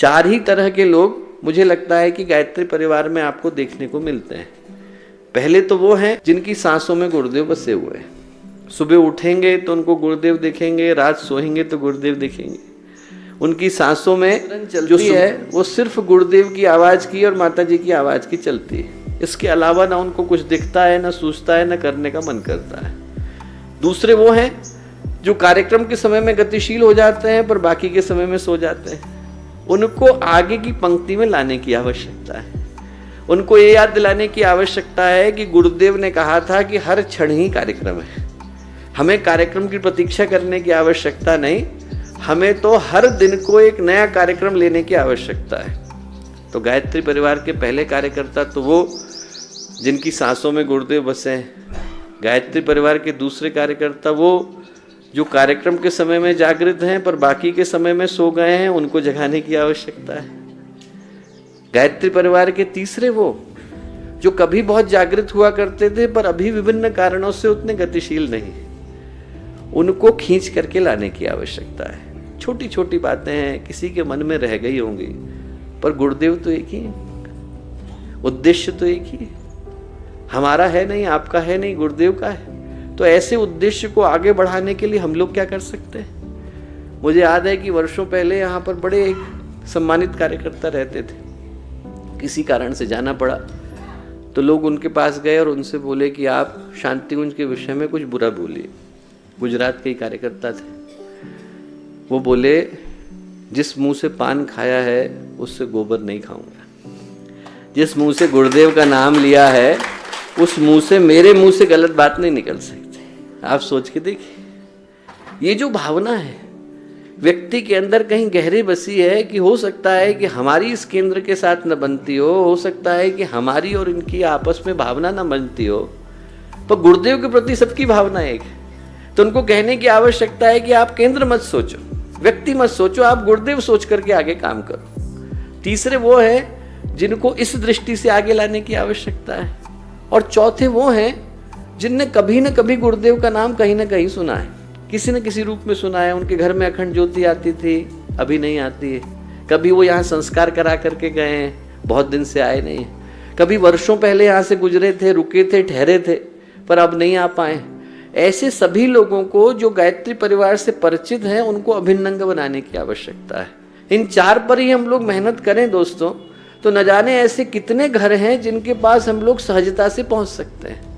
4 ही तरह के लोग मुझे लगता है कि गायत्री परिवार में आपको देखने को मिलते हैं। पहले तो वो हैं जिनकी सांसों में गुरुदेव बसे हुए हैं। सुबह उठेंगे तो उनको गुरुदेव दिखेंगे, रात सोएंगे तो गुरुदेव दिखेंगे। उनकी सांसों में चलती है वो सिर्फ गुरुदेव की आवाज की और माता जी की आवाज की चलती है। इसके अलावा ना उनको कुछ दिखता है, ना सूझता है, ना करने का मन करता है। दूसरे वो हैं जो कार्यक्रम के समय में गतिशील हो जाते हैं पर बाकी के समय में सो जाते हैं। उनको आगे की पंक्ति में लाने की आवश्यकता है। उनको ये याद दिलाने की आवश्यकता है कि गुरुदेव ने कहा था कि हर क्षण ही कार्यक्रम है। हमें कार्यक्रम की प्रतीक्षा करने की आवश्यकता नहीं, हमें तो हर दिन को एक नया कार्यक्रम लेने की आवश्यकता है। तो गायत्री परिवार के पहले कार्यकर्ता तो वो जिनकी सांसों में गुरुदेव बसे हैं। गायत्री परिवार के दूसरे कार्यकर्ता वो जो कार्यक्रम के समय में जागृत हैं पर बाकी के समय में सो गए हैं, उनको जगाने की आवश्यकता है। गायत्री परिवार के तीसरे वो जो कभी बहुत जागृत हुआ करते थे पर अभी विभिन्न कारणों से उतने गतिशील नहीं, उनको खींच करके लाने की आवश्यकता है। छोटी छोटी बातें हैं, किसी के मन में रह गई होंगी, पर गुरुदेव तो एक ही है, उद्देश्य तो एक ही है। हमारा है नहीं, आपका है नहीं, गुरुदेव का है। तो ऐसे उद्देश्य को आगे बढ़ाने के लिए हम लोग क्या कर सकते हैं? मुझे याद है कि वर्षों पहले यहाँ पर बड़े एक सम्मानित कार्यकर्ता रहते थे। किसी कारण से जाना पड़ा तो लोग उनके पास गए और उनसे बोले कि आप शांतिकुंज के विषय में कुछ बुरा बोलिए। गुजरात के ही कार्यकर्ता थे। वो बोले, जिस मुंह से पान खाया है उससे गोबर नहीं खाऊंगा। जिस मुंह से गुरुदेव का नाम लिया है उस मुंह से, मेरे मुंह से गलत बात नहीं निकल सकती। आप सोच के देखिए, ये जो भावना है व्यक्ति के अंदर कहीं गहरे बसी है कि हो सकता है कि हमारी इस केंद्र के साथ न बनती हो सकता है कि हमारी और इनकी आपस में भावना न बनती हो, पर गुरुदेव के प्रति सबकी भावना एक है। तो उनको कहने की आवश्यकता है कि आप केंद्र मत सोचो, व्यक्ति मत सोचो, आप गुरुदेव सोच करके आगे काम करो। तीसरे वो है जिनको इस दृष्टि से आगे लाने की आवश्यकता है। और चौथे वो हैं जिनने कभी न कभी गुरुदेव का नाम कहीं ना कहीं सुना है, किसी न किसी रूप में सुना है। उनके घर में अखंड ज्योति आती थी, अभी नहीं आती है। कभी वो यहाँ संस्कार करा करके गए हैं, बहुत दिन से आए नहीं। कभी वर्षों पहले यहाँ से गुजरे थे, रुके थे, ठहरे थे, पर अब नहीं आ पाए। ऐसे सभी लोगों को जो गायत्री परिवार से परिचित हैं उनको अभिन्न अंग बनाने की आवश्यकता है। इन 4 पर ही हम लोग मेहनत करें दोस्तों, तो न जाने ऐसे कितने घर हैं जिनके पास हम लोग सहजता से पहुंच सकते हैं।